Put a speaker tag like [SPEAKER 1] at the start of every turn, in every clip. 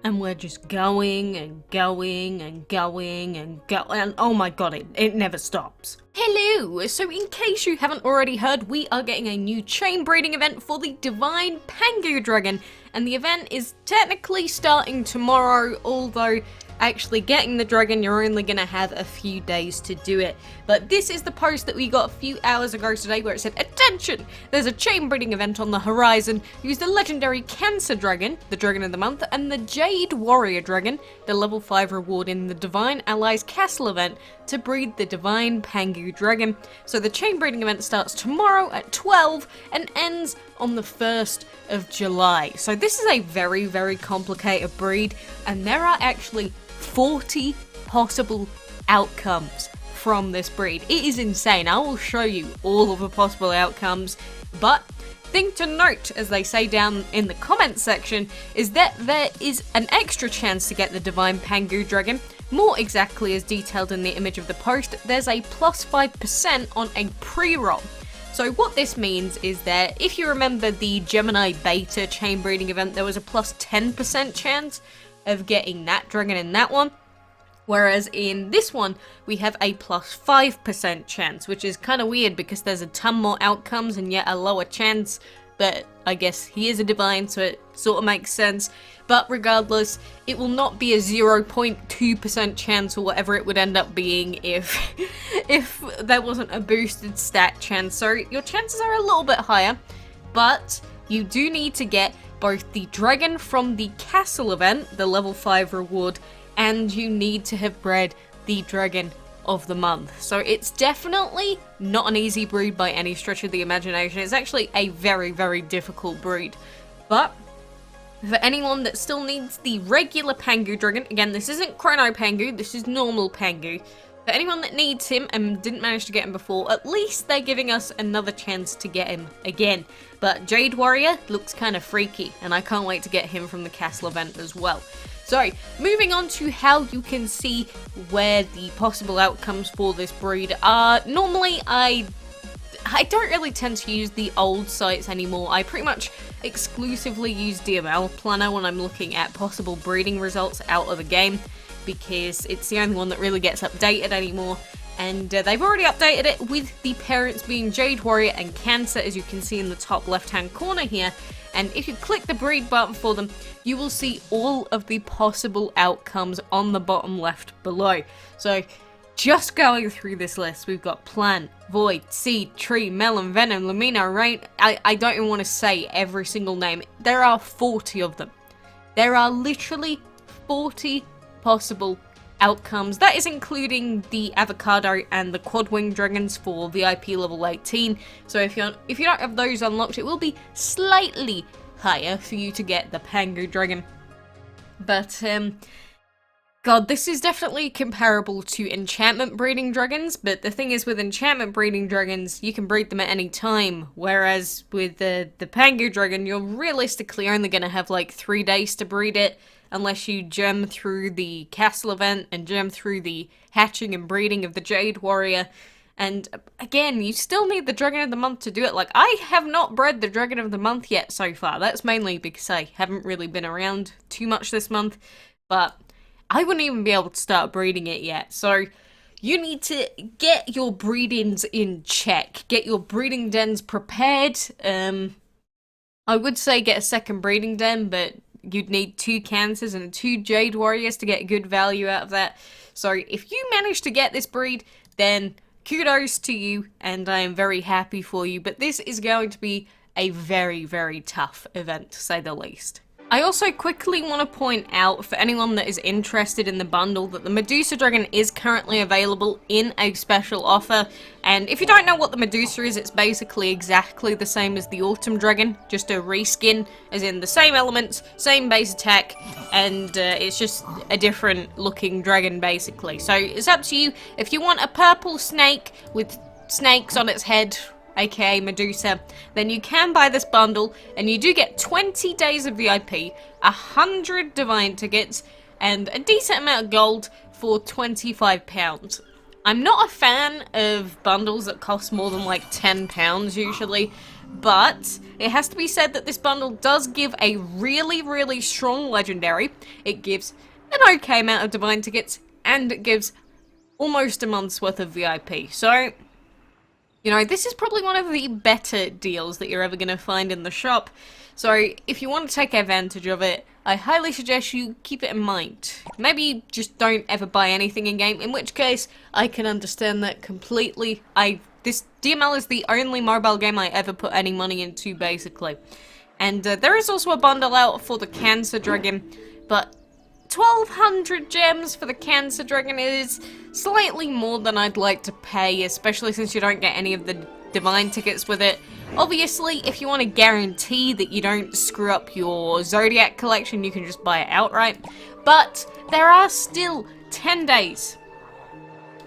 [SPEAKER 1] And we're just going and going and going and going, and oh my god, it never stops. Hello! So in case you haven't already heard, we are getting a new chain breeding event for the Divine PANGU Dragon, and the event is technically starting tomorrow, although actually getting the dragon, you're only going to have a few days to do it. But this is the post that we got a few hours ago today where it said, "Attention! There's a chain breeding event on the horizon. Use the legendary Cancer Dragon, the Dragon of the Month, and the Jade Warrior Dragon, the level 5 reward in the Divine Allies Castle event, to breed the Divine PANGU Dragon." So the chain breeding event starts tomorrow at 12 and ends on the 1st of July. So this is a very, very complicated breed, and there are actually 40 possible outcomes from this breed. It is insane. I will show you all of the possible outcomes, but thing to note, as they say down in the comments section, is that there is an extra chance to get the Divine PANGU Dragon. More exactly, as detailed in the image of the post, there's a plus 5% on a pre-roll. So what this means is that if you remember the Gemini Beta chain breeding event, there was a plus 10% chance of getting that dragon in that one. Whereas in this one, we have a plus 5% chance, which is kind of weird because there's a ton more outcomes and yet a lower chance. But I guess he is a divine, so it sort of makes sense. But regardless, it will not be a 0.2% chance or whatever it would end up being if there wasn't a boosted stat chance. So your chances are a little bit higher, but you do need to get both the dragon from the castle event, the level 5 reward, and you need to have bred the dragon of the month. So it's definitely not an easy breed by any stretch of the imagination. It's actually a very, very difficult breed. But for anyone that still needs the regular PANGU dragon, again, this isn't Chrono PANGU, this is normal PANGU. For anyone that needs him and didn't manage to get him before, at least they're giving us another chance to get him again. But Jade Warrior looks kind of freaky, and I can't wait to get him from the castle event as well. So, moving on to how you can see where the possible outcomes for this breed are. Normally, I don't really tend to use the old sites anymore. I pretty much exclusively use DML Planner when I'm looking at possible breeding results out of the game, because it's the only one that really gets updated anymore. And they've already updated it with the parents being Jade Warrior and Cancer, as you can see in the top left hand corner here. And if you click the breed button for them, you will see all of the possible outcomes on the bottom left below. So just going through this list, we've got Plant, Void, Seed, Tree, Melon, Venom, Lumina, Rain. I don't even want to say every single name. There are 40 of them. There are literally 40 possible outcomes. That is including the avocado and the quad wing dragons for VIP level 18. So if you don't have those unlocked, it will be slightly higher for you to get the PANGU dragon. But god, this is definitely comparable to enchantment breeding dragons, but the thing is, with enchantment breeding dragons, you can breed them at any time, whereas with the PANGU dragon, you're realistically only going to have like 3 days to breed it, unless you gem through the castle event and gem through the hatching and breeding of the Jade Warrior. And again, you still need the Dragon of the Month to do it. Like, I have not bred the Dragon of the Month yet so far. That's mainly because I haven't really been around too much this month, but I wouldn't even be able to start breeding it yet. So you need to get your breedings in check. Get your breeding dens prepared. I would say get a second breeding den, but you'd need 2 Cancers and 2 Jade Warriors to get good value out of that. So if you manage to get this breed, then kudos to you, and I am very happy for you. But this is going to be a very, very tough event, to say the least. I also quickly want to point out, for anyone that is interested in the bundle, that the Medusa Dragon is currently available in a special offer. And if you don't know what the Medusa is, it's basically exactly the same as the Autumn Dragon, just a reskin, as in the same elements, same base attack, and it's just a different looking dragon basically. So it's up to you. If you want a purple snake with snakes on its head, aka Medusa, then you can buy this bundle, and you do get 20 days of VIP, 100 divine tickets, and a decent amount of gold for £25. I'm not a fan of bundles that cost more than like £10 usually, but it has to be said that this bundle does give a really, really strong legendary. It gives an okay amount of divine tickets, and it gives almost a month's worth of VIP. So, you know, this is probably one of the better deals that you're ever going to find in the shop. So, if you want to take advantage of it, I highly suggest you keep it in mind. Maybe just don't ever buy anything in-game, in which case, I can understand that completely. This DML is the only mobile game I ever put any money into, basically. And there is also a bundle out for the Cancer Dragon, but 1,200 gems for the Cancer Dragon is slightly more than I'd like to pay, especially since you don't get any of the divine tickets with it. Obviously, if you want to guarantee that you don't screw up your Zodiac collection, you can just buy it outright. But there are still 10 days.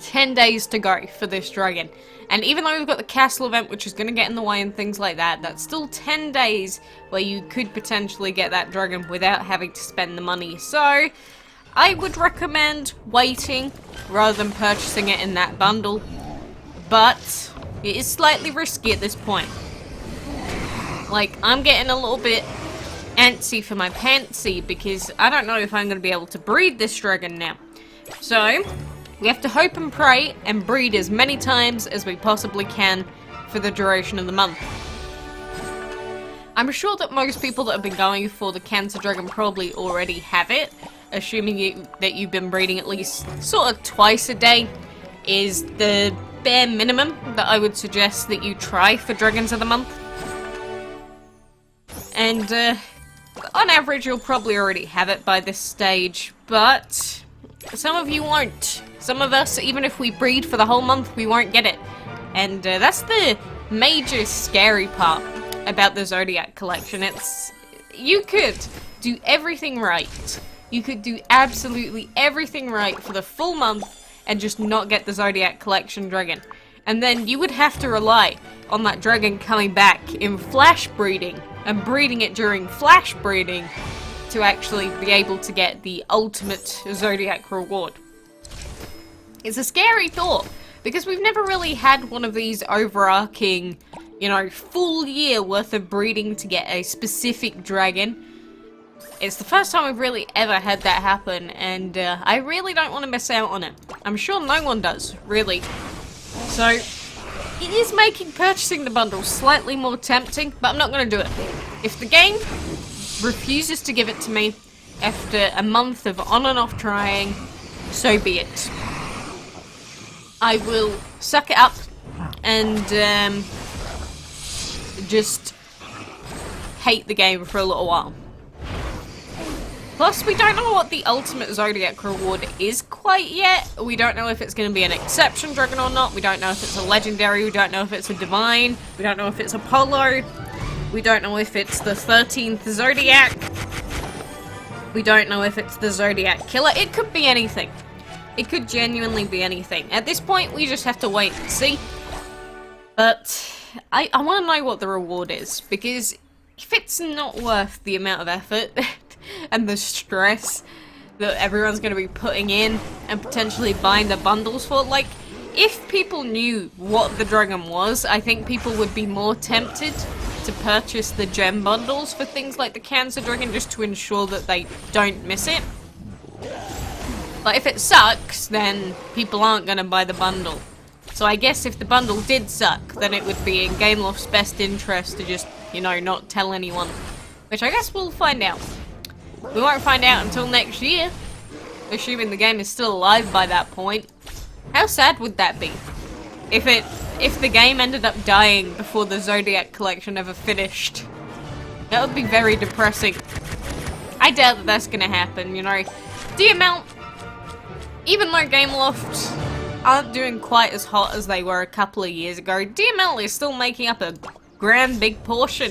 [SPEAKER 1] 10 days to go for this dragon. And even though we've got the castle event, which is going to get in the way and things like that, that's still 10 days where you could potentially get that dragon without having to spend the money. So, I would recommend waiting rather than purchasing it in that bundle. But it is slightly risky at this point. Like, I'm getting a little bit antsy for my pantsy because I don't know if I'm going to be able to breed this dragon now. So, we have to hope and pray and breed as many times as we possibly can for the duration of the month. I'm sure that most people that have been going for the Cancer Dragon probably already have it, assuming that you've been breeding at least sort of twice a day is the bare minimum that I would suggest that you try for Dragons of the Month. And on average you'll probably already have it by this stage, but some of you won't. Some of us, even if we breed for the whole month, we won't get it. And that's the major scary part about the Zodiac collection. You could do everything right. You could do absolutely everything right for the full month and just not get the Zodiac collection dragon. And then you would have to rely on that dragon coming back in flash breeding and breeding it during flash breeding to actually be able to get the ultimate Zodiac reward. It's a scary thought, because we've never really had one of these overarching, you know, full year worth of breeding to get a specific dragon. It's the first time we've really ever had that happen, and I really don't want to miss out on it. I'm sure no one does, really. So, it is making purchasing the bundle slightly more tempting, but I'm not going to do it. If the game refuses to give it to me after a month of on and off trying, so be it. I will suck it up and just hate the game for a little while. Plus, we don't know what the ultimate Zodiac reward is quite yet. We don't know if it's going to be an exception dragon or not. We don't know if it's a legendary. We don't know if it's a divine. We don't know if it's Apollo. We don't know if it's the 13th Zodiac. We don't know if it's the Zodiac Killer. It could be anything. It could genuinely be anything. At this point, we just have to wait and see. But I want to know what the reward is, because if it's not worth the amount of effort and the stress that everyone's going to be putting in and potentially buying the bundles for, like, if people knew what the dragon was, I think people would be more tempted to purchase the gem bundles for things like the Cancer Dragon just to ensure that they don't miss it. But if it sucks, then people aren't going to buy the bundle. So I guess if the bundle did suck, then it would be in Gameloft's best interest to just, you know, not tell anyone. Which I guess we'll find out. We won't find out until next year, assuming the game is still alive by that point. How sad would that be? If the game ended up dying before the Zodiac collection ever finished. That would be very depressing. I doubt that that's gonna happen, you know. DML, even though Gameloft aren't doing quite as hot as they were a couple of years ago, DML is still making up a grand big portion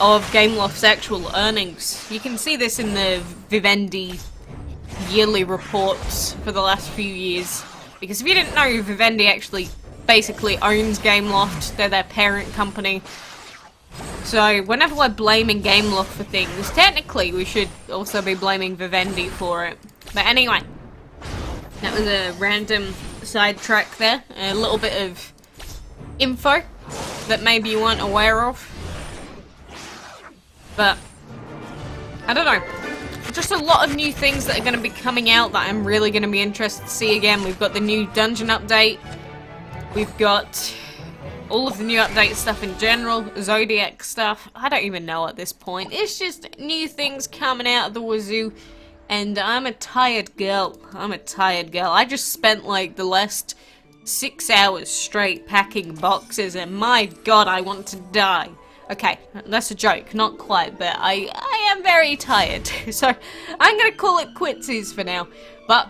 [SPEAKER 1] of Gameloft's actual earnings. You can see this in the Vivendi yearly reports for the last few years. Because if you didn't know, Vivendi actually basically owns Gameloft. They're their parent company. So whenever we're blaming Gameloft for things, technically we should also be blaming Vivendi for it. But anyway, that was a random sidetrack there. A little bit of info that maybe you weren't aware of. But, I don't know. Just a lot of new things that are going to be coming out that I'm really going to be interested to see again. We've got the new dungeon update. We've got all of the new update stuff in general. Zodiac stuff. I don't even know at this point. It's just new things coming out of the wazoo. And I'm a tired girl. I just spent like the last 6 hours straight packing boxes and my god, I want to die. Okay, that's a joke, not quite, but I am very tired. So I'm gonna call it quitsies for now. But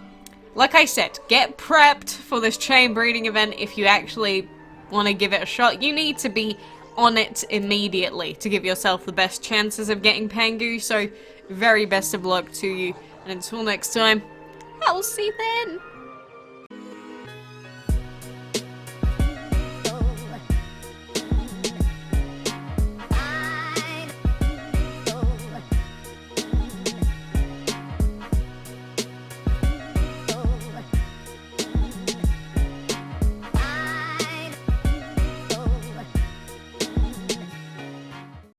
[SPEAKER 1] like I said, get prepped for this chain breeding event if you actually want to give it a shot. You need to be on it immediately to give yourself the best chances of getting Pangu. So very best of luck to you. And until next time, I will see you then.